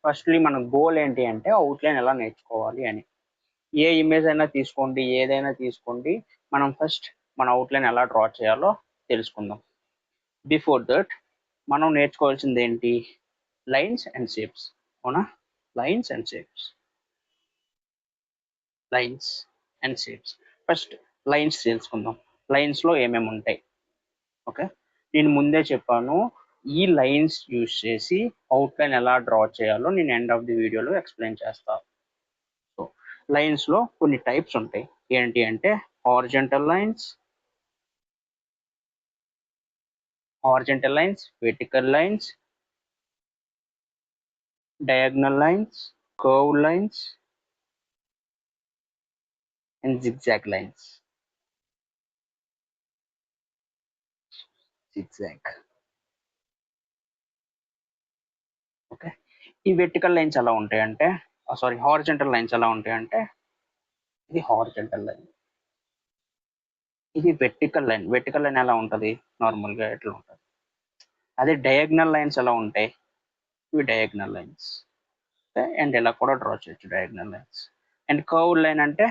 Firstly మన goal ఏంటి అంటే అవుట్లైన్ ఎలా నేర్చుకోవాలి అని. ఏ ఇమేజ్ అయినా తీసుకోండి, ఏదైనా తీసుకోండి, మనం ఫస్ట్ మన అవుట్లైన్ ఎలా డ్రా చేయాలో తెలుసుకుందాం. బిఫోర్ దట్ మనం నేర్చుకోవాల్సింది ఏంటి? Lines and shapes. అవునా? Lines and shapes. Lines and shapes. First lines తెలుసుకుందాం. లైన్స్లో ఏమేమి ఉంటాయి? ఓకే, నేను ముందే చెప్పాను, ఈ లైన్స్ యూజ్ చేసి అవుట్లైన్ ఎలా డ్రా చేయాలో నేను ఎండ్ ఆఫ్ ది వీడియోలో ఎక్స్ప్లెయిన్ చేస్తాను. సో లైన్స్లో కొన్ని టైప్స్ ఉంటాయి. ఏంటి అంటే horizontal lines, vertical lines, diagonal lines, curved lines, and zigzag lines. Zigzag. Okay, ఈ వెర్టికల్ లైన్స్ ఎలా ఉంటాయంటే, హారిజంటల్ లైన్స్ ఎలా ఉంటాయంటే, ఇది హారిజంటల్ లైన్, ఇది వెర్టికల్ లైన్. వెర్టికల్ లైన్ ఎలా ఉంటుంది? నార్మల్గా ఎట్లా ఉంటుంది. అదే డయాగ్నల్ లైన్స్ ఎలా ఉంటాయి? ఇవి డయాగ్నల్ లైన్స్. అండ్ ఇలా కూడా డ్రా చేయొచ్చు diagonal lines. And curve line అంటే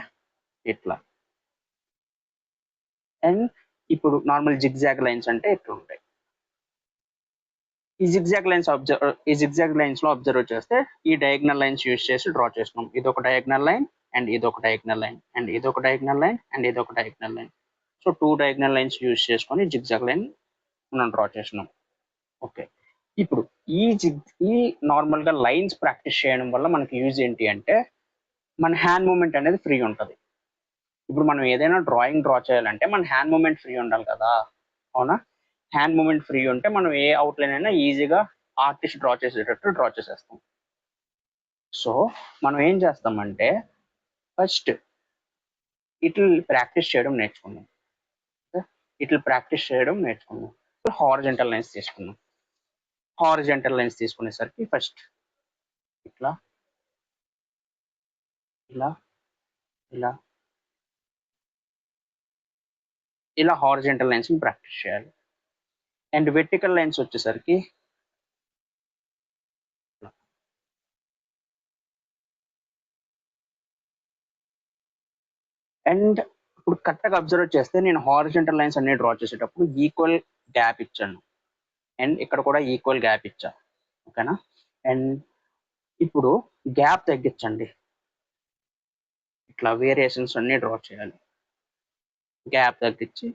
ఇట్లా. అండ్ ఇప్పుడు నార్మల్ జిగ్జాగ్ లైన్స్ అంటే ఇట్లా ఉంటాయి. ఈ జిగ్జాగ్ లైన్స్ లో అబ్జర్వ్ చేస్తే ఈ డయాగ్నల్ లైన్స్ యూజ్ చేసి డ్రా చేస్తున్నాం. ఇది ఒక డయాగ్నల్ లైన్, అండ్ ఇది ఒక డయాగ్నల్ లైన్, అండ్ ఇది ఒక డయాగ్నల్ లైన్, అండ్ ఇది ఒక diagonal line. So 2 diagonal lines use చేసుకొని జిగ్జాగ్ లైన్ మనం డ్రా చేస్తున్నాం. ఓకే, ఇప్పుడు ఈ నార్మల్ గా లైన్స్ ప్రాక్టీస్ చేయడం వల్ల మనకి యూజ్ ఏంటి అంటే, మన హ్యాండ్ మూమెంట్ అనేది ఫ్రీ ఉంటుంది. ఇప్పుడు మనం ఏదైనా డ్రా చేయాలంటే మన హ్యాండ్ మూమెంట్ ఫ్రీ ఉండాలి కదా. అవునా? హ్యాండ్ మూమెంట్ ఫ్రీ ఉంటే మనం ఏ అవుట్లైన్ అయినా ఈజీగా ఆర్టిస్ట్ డ్రా చేసేటట్టు డ్రా చేసేస్తాం. సో మనం ఏం చేస్తామంటే ఫస్ట్ ఇట్లా ప్రాక్టీస్ చేయడం నేర్చుకున్నాం. హారిజంటల్ లైన్స్ తీసుకున్నాం. హారిజంటల్ లైన్స్ తీసుకునేసరికి ఫస్ట్ ఇట్లా, ఇలా, ఇలా, ఇలా హారిజంటల్ లైన్స్ ప్రాక్టీస్ చేయాలి. అండ్ వెర్టికల్ లైన్స్ వచ్చేసరికి అండ్ ఇప్పుడు కరెక్ట్గా అబ్జర్వ్ చేస్తే నేను హారిజంటల్ లైన్స్ అన్ని డ్రా చేసేటప్పుడు ఈక్వల్ గ్యాప్ ఇచ్చాను, అండ్ ఇక్కడ కూడా ఈక్వల్ గ్యాప్ ఇచ్చా. ఓకేనా? అండ్ ఇప్పుడు గ్యాప్ తగ్గించండి. ఇట్లా వేరియేషన్స్ అన్ని డ్రా చేయాలి. గ్యాప్ తగ్గించి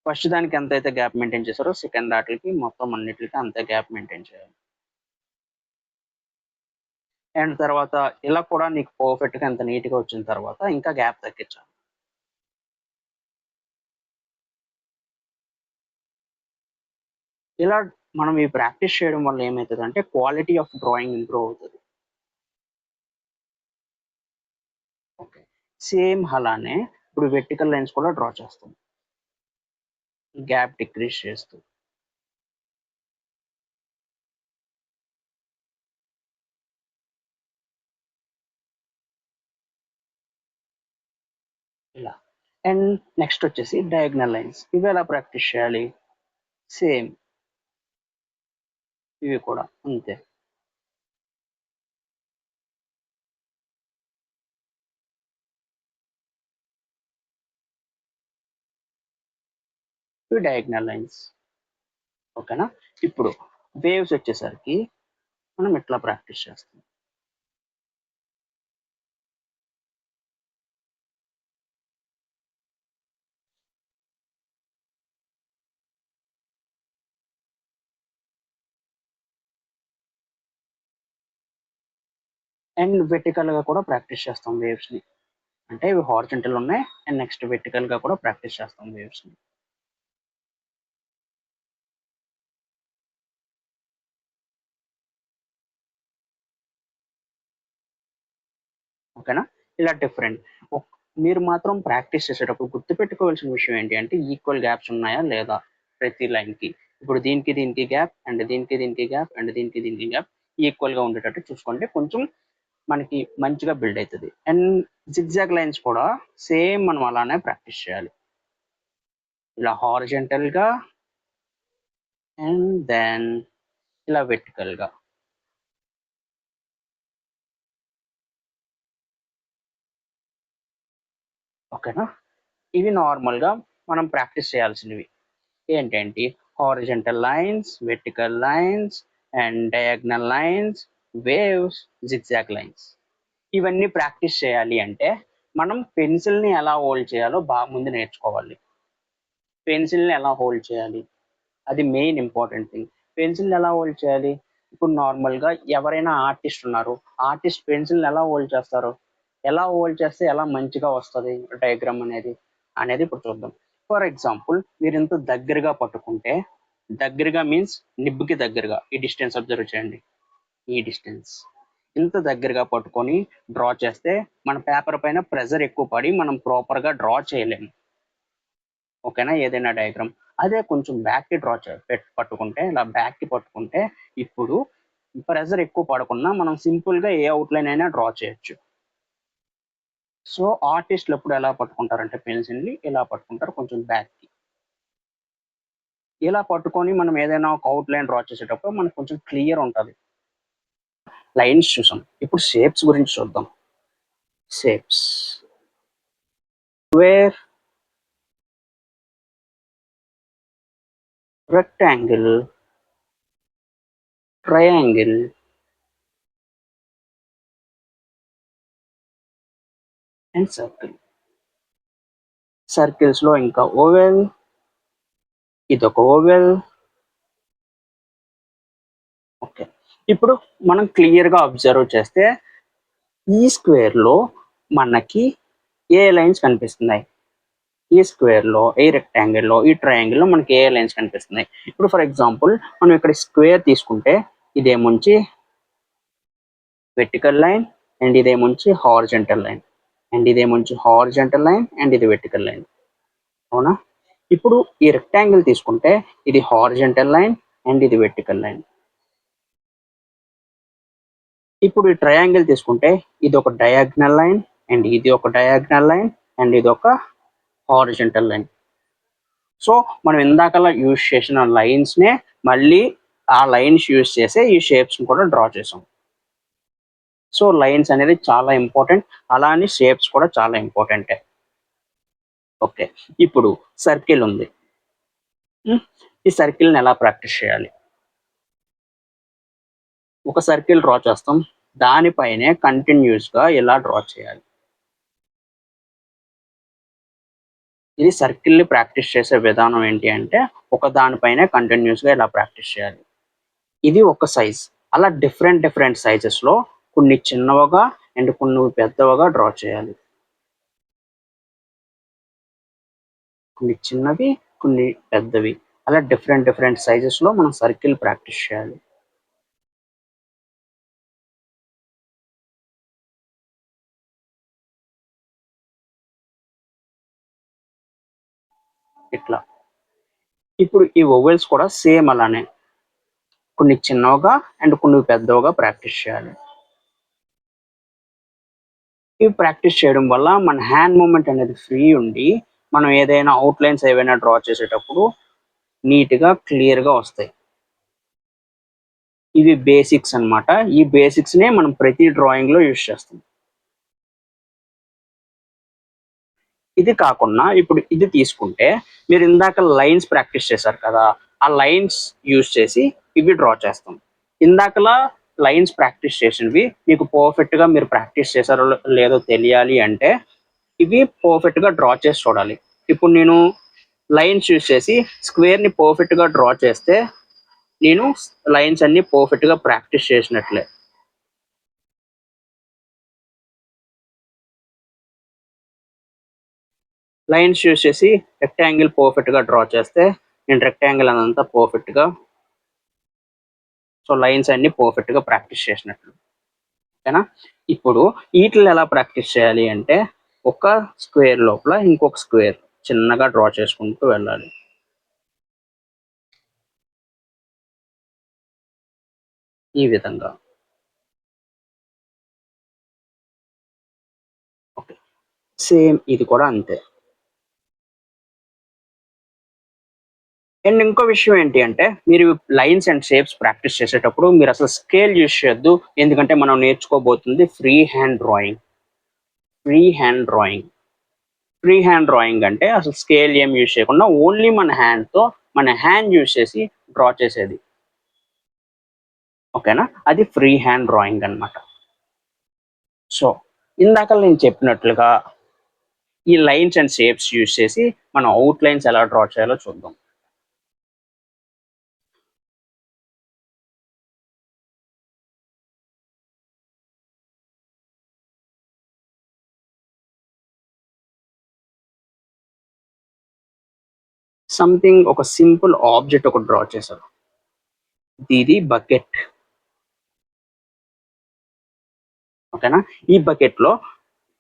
ఫస్ట్ దానికి ఎంతైతే గ్యాప్ మెయింటైన్ చేశారో సెకండ్ దాటికి మొత్తం అన్నిటికీ అంతే గ్యాప్ మెయింటైన్ చేయాలి. అండ్ తర్వాత ఇలా కూడా నీకు పర్ఫెక్ట్గా ఎంత నీట్గా వచ్చిన తర్వాత ఇంకా గ్యాప్ తగ్గించాలి. ఇలా మనం ఈ ప్రాక్టీస్ చేయడం వల్ల ఏమవుతుంది అంటే క్వాలిటీ ఆఫ్ డ్రాయింగ్ ఇంప్రూవ్ అవుతుంది. ఓకే, సేమ్ అలానే ఇప్పుడు వెర్టికల్ లైన్స్ కూడా డ్రా చేస్తాం, గ్యాప్ డిక్రీజ్ చేస్తూ. ఇలా. అండ్ నెక్స్ట్ వచ్చేసి డయాగ్నల్ లైన్స్. ఇవి ఎలా ప్రాక్టీస్ చేయాలి? సేమ్, ఇవి కూడా అంతే. ఇవి డయాగ్నల్ లైన్స్. ఓకేనా? ఇప్పుడు వేవ్స్ వచ్చేసరికి మనం ఎట్లా ప్రాక్టీస్ చేస్తాం? అండ్ వెర్టికల్ గా కూడా ప్రాక్టీస్ చేస్తాం వేవ్స్ ని. అంటే ఇవి హారిజంటల్ ఉన్నాయి, అండ్ నెక్స్ట్ వెర్టికల్ గా కూడా ప్రాక్టీస్ చేస్తాం వేవ్స్ ని. ఓకేనా? ఇలా డిఫరెంట్. మీరు మాత్రం ప్రాక్టీస్ చేసేటప్పుడు గుర్తుపెట్టుకోవాల్సిన విషయం ఏంటి అంటే ఈక్వల్ గ్యాప్స్ ఉన్నాయా లేదా ప్రతి లైన్ కి. ఇప్పుడు దీనికి దీనికి గ్యాప్, అండ్ దీనికి దీనికి గ్యాప్, అండ్ దీనికి దీనికి గ్యాప్ ఈక్వల్ గా ఉండేటట్టు చూసుకోండి. కొంచెం మనకి మంచిగా బిల్డ్ అవుతుంది. అండ్ జిగ్జాగ్ లైన్స్ కూడా సేమ్ మనం అలానే ప్రాక్టీస్ చేయాలి. ఇలా హారిజంటల్ గా అండ్ దెన్ ఇలా వెర్టికల్ గా. ఓకేనా? ఇవి నార్మల్గా మనం ప్రాక్టీస్ చేయాల్సినవి ఏంటంటే horizontal lines, vertical lines and diagonal lines, waves, zigzag lines. ఇవన్నీ ప్రాక్టీస్ చేయాలి అంటే మనం పెన్సిల్ని ఎలా హోల్డ్ చేయాలో బాగా ముందు నేర్చుకోవాలి. పెన్సిల్ని ఎలా హోల్డ్ చేయాలి అది మెయిన్ ఇంపార్టెంట్ థింగ్. పెన్సిల్ ఎలా హోల్డ్ చేయాలి? ఇప్పుడు నార్మల్గా ఎవరైనా ఆర్టిస్ట్ ఉన్నారు, ఆర్టిస్ట్ పెన్సిల్ ఎలా హోల్డ్ చేస్తారు? ఎలా హోల్డ్ చేస్తే ఎలా మంచిగా వస్తుంది డయాగ్రామ్ అనేది ఇప్పుడు చూద్దాం. ఫర్ ఎగ్జాంపుల్ మీరు ఇంత దగ్గరగా పట్టుకుంటే, దగ్గరగా మీన్స్ నిబ్బుకి దగ్గరగా ఈ డిస్టెన్స్ అబ్జర్వ్ చేయండి. ఈ డిస్టెన్స్ ఇంత దగ్గరగా పట్టుకొని డ్రా చేస్తే మన పేపర్ పైన ప్రెజర్ ఎక్కువ పడి మనం ప్రాపర్గా డ్రా చేయలేము. ఓకేనా? ఏదైనా డయాగ్రామ్ అదే కొంచెం బ్యాక్కి డ్రా పట్టుకుంటే, ఇలా బ్యాక్కి పట్టుకుంటే ఇప్పుడు ప్రెజర్ ఎక్కువ పడకుండా మనం సింపుల్గా ఏ అవుట్లైన్ అయినా డ్రా చేయొచ్చు. సో ఆర్టిస్టులు ఎప్పుడు ఎలా పట్టుకుంటారంటే పెన్సిల్ని ఇలా పట్టుకుంటారు, కొంచెం బ్యాక్కి ఇలా పట్టుకొని మనం ఏదైనా ఒక అవుట్లైన్ డ్రా చేసేటప్పుడు మనకు కొంచెం క్లియర్ ఉంటుంది. లైన్స్ చూసాం, ఇప్పుడు షేప్స్ గురించి చూద్దాం. Shapes square, rectangle, triangle and circle. Circles లో ఇంకా ఓవెల్, ఇదొక ఓవెల్. ఓకే, ఇప్పుడు మనం క్లియర్ గా అబ్జర్వ్ చేస్తే ఈ స్క్వేర్ లో మనకి ఏ లైన్స్ కనిపిస్తున్నాయి? ఈ స్క్వేర్ లో, ఈ రెక్టాంగిల్ లో, ఈ ట్రయాంగిల్ లో మనకి ఏ లైన్స్ కనిపిస్తున్నాయి? ఇప్పుడు ఫర్ ఎగ్జాంపుల్ మనం ఇక్కడ స్క్వేర్ తీసుకుంటే ఇదేముంచి వెర్టికల్ లైన్ అండ్ ఇదేముంచి హారిజంటల్ లైన్ అండ్ ఇదేముంచి హారిజంటల్ లైన్ అండ్ ఇది వెర్టికల్ లైన్. అవునా? ఇప్పుడు ఈ రెక్టాంగిల్ తీసుకుంటే ఇది హారిజంటల్ లైన్ అండ్ ఇది వెర్టికల్ లైన్. ఇప్పుడు ఈ ట్రయాంగిల్ తీసుకుంటే ఇది ఒక డయాగ్నల్ లైన్ అండ్ ఇది ఒక డయాగ్నల్ లైన్ అండ్ ఇది ఒక హారిజంటల్ లైన్. సో మనం ఇందాకలా యూజ్ చేసిన లైన్స్ నే మళ్ళీ ఆ లైన్స్ యూజ్ చేసే ఈ షేప్స్ కూడా డ్రా చేసాం. సో లైన్స్ అనేది చాలా ఇంపార్టెంట్, అలానే షేప్స్ కూడా చాలా ఇంపార్టెంటే. ఓకే, ఇప్పుడు సర్కిల్ ఉంది. ఈ సర్కిల్ని ఎలా ప్రాక్టీస్ చేయాలి? ఒక సర్కిల్ డ్రా చేస్తాం, దానిపైనే కంటిన్యూస్గా ఎలా డ్రా చేయాలి? ఇది సర్కిల్ని ప్రాక్టీస్ చేసే విధానం ఏంటి అంటే ఒక దానిపైనే కంటిన్యూస్గా ఇలా ప్రాక్టీస్ చేయాలి. ఇది ఒక సైజ్, అలా డిఫరెంట్ డిఫరెంట్ సైజెస్లో కొన్ని చిన్నవిగా అండ్ కొన్ని పెద్దవిగా డ్రా చేయాలి. కొన్ని చిన్నవి, కొన్ని పెద్దవి, అలా డిఫరెంట్ డిఫరెంట్ సైజెస్లో మనం సర్కిల్ ప్రాక్టీస్ చేయాలి. ఇట్లా ఇప్పుడు ఈ ఓవెల్స్ కూడా సేమ్ అలానే కొన్ని చిన్నవిగా అండ్ కొన్ని పెద్దవిగా ప్రాక్టీస్ చేయాలి. ఇవి ప్రాక్టీస్ చేయడం వల్ల మన హ్యాండ్ మూమెంట్ అనేది ఫ్రీ ఉండి మనం ఏదైనా అవుట్లైన్స్ ఏవైనా డ్రా చేసేటప్పుడు నీట్గా క్లియర్గా వస్తాయి. ఇవి బేసిక్స్ అన్నమాట. ఈ బేసిక్స్నే మనం ప్రతి డ్రాయింగ్లో యూజ్ చేస్తాం. ఇది కాకుండా ఇప్పుడు ఇది తీసుకుంటే మీరు ఇందాక లైన్స్ ప్రాక్టీస్ చేశారు కదా, ఆ లైన్స్ యూజ్ చేసి ఇవి డ్రా చేస్తాం. ఇందాకలా లైన్స్ ప్రాక్టీస్ చేసినవి మీకు పర్ఫెక్ట్గా మీరు ప్రాక్టీస్ చేశారో లేదో తెలియాలి అంటే ఇవి పర్ఫెక్ట్గా డ్రా చేసి చూడాలి. ఇప్పుడు నేను లైన్స్ యూజ్ చేసి స్క్వేర్ని పర్ఫెక్ట్గా డ్రా చేస్తే నేను లైన్స్ అన్ని పర్ఫెక్ట్గా ప్రాక్టీస్ చేసినట్లే. లైన్స్ యూజ్ చేసి రెక్టాంగిల్ పర్ఫెక్ట్గా డ్రా చేస్తే నేను రెక్టాంగిల్ అదంతా పర్ఫెక్ట్గా, సో లైన్స్ అన్ని పర్ఫెక్ట్గా ప్రాక్టీస్ చేసినట్లు. ఓకేనా? ఇప్పుడు వీటిని ఎలా ప్రాక్టీస్ చేయాలి అంటే ఒక స్క్వేర్ లోపల ఇంకొక స్క్వేర్ చిన్నగా డ్రా చేసుకుంటూ వెళ్ళాలి. ఈ విధంగా. ఓకే, సేమ్ ఇది కూడా అంతే. అండ్ ఇంకో విషయం ఏంటి అంటే మీరు లైన్స్ అండ్ షేప్స్ ప్రాక్టీస్ చేసేటప్పుడు మీరు అసలు స్కేల్ యూజ్ చేయొద్దు, ఎందుకంటే మనం నేర్చుకోబోతుంది free hand drawing. Free hand drawing free hand drawing అంటే అసలు స్కేల్ ఏం యూజ్ చేయకుండా ఓన్లీ మన హ్యాండ్తో మన హ్యాండ్ యూజ్ చేసి డ్రా చేసేది. ఓకేనా, అది ఫ్రీ హ్యాండ్ డ్రాయింగ్ అనమాట. సో ఇందాక నేను చెప్పినట్లుగా ఈ లైన్స్ అండ్ షేప్స్ యూజ్ చేసి మనం అవుట్ లైన్స్ ఎలా డ్రా చేయాలో చూద్దాం. సంథింగ్ ఒక సింపుల్ ఆబ్జెక్ట్ ఒకటి డ్రా చేశారు. ఇది బకెట్. ఓకేనా, ఈ బకెట్ లో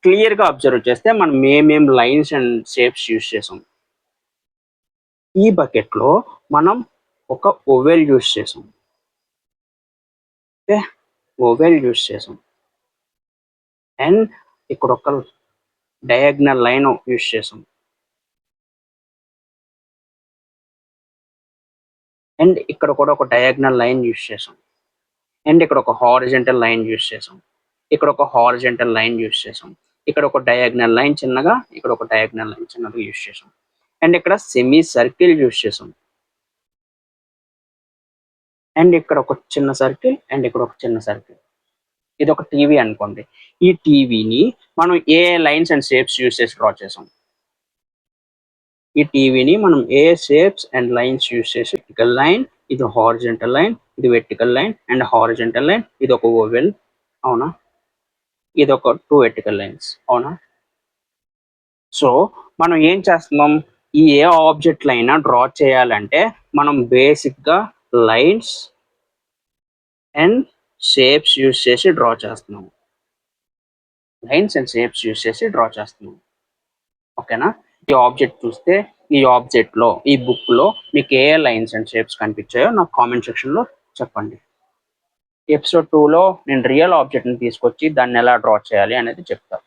క్లియర్ గా అబ్జర్వ్ చేస్తే మనం ఏమేం లైన్స్ అండ్ షేప్స్ యూజ్ చేసాం. ఈ బకెట్ లో మనం ఒక ఓవెల్ యూజ్ చేసాం. ఓకే, ఓవెల్ యూజ్ చేసాం. అండ్ ఇక్కడ ఒక డయాగ్నల్ లైన్ యూజ్ చేసాం. అండ్ ఇక్కడ కూడా ఒక డయాగ్నల్ లైన్ యూజ్ చేసాం. అండ్ ఇక్కడ ఒక హారిజెంటల్ లైన్ యూజ్ చేసాం. ఇక్కడ ఒక హారిజెంటల్ లైన్ యూజ్ చేసాం. ఇక్కడ ఒక డయాగ్నల్ లైన్ చిన్నగా, ఇక్కడ ఒక డయాగ్నల్ లైన్ చిన్నగా యూజ్ చేసాం. అండ్ ఇక్కడ సెమీ సర్కిల్ యూజ్ చేసాం. అండ్ ఇక్కడ ఒక చిన్న సర్కిల్ అండ్ ఇక్కడ ఒక చిన్న సర్కిల్. ఇది ఒక టీవీ అనుకోండి. ఈ టీవీని మనం ఏ లైన్స్ అండ్ షేప్స్ యూజ్ చేసి డ్రా చేసాం. ఈ టీవీని మనం ఏ షేప్స్ అండ్ లైన్స్ యూజ్ చేసి, వర్టికల్ లైన్, ఇది హారిజెంటల్ లైన్, ఇది vertical line and horizontal line, ఇది ఒక ఓవెల్, అవునా, ఇది ఒక 2 వెర్టికల్ లైన్స్, అవునా. సో మనం ఏం చేస్తున్నాం, ఈ ఏ ఆబ్జెక్ట్ అయినా డ్రా చేయాలంటే మనం బేసిక్ గా లైన్స్ అండ్ షేప్స్ యూజ్ చేసి డ్రా చేస్తున్నాం. లైన్స్ అండ్ షేప్స్ యూజ్ చేసి డ్రా చేస్తున్నాం. ఓకేనా, ఈ ఆబ్జెక్ట్ చూస్తే ఈ ఆబ్జెక్ట్ లో, ఈ బుక్ లో మీకు ఏ లైన్స్ అండ్ షేప్స్ కనిపించాయో నాకు కామెంట్ సెక్షన్ లో చెప్పండి. ఎపిసోడ్ 2లో నేను రియల్ ఆబ్జెక్ట్ ని తీసుకొచ్చి దాన్ని ఎలా డ్రా చేయాలి అనేది చెప్తాను.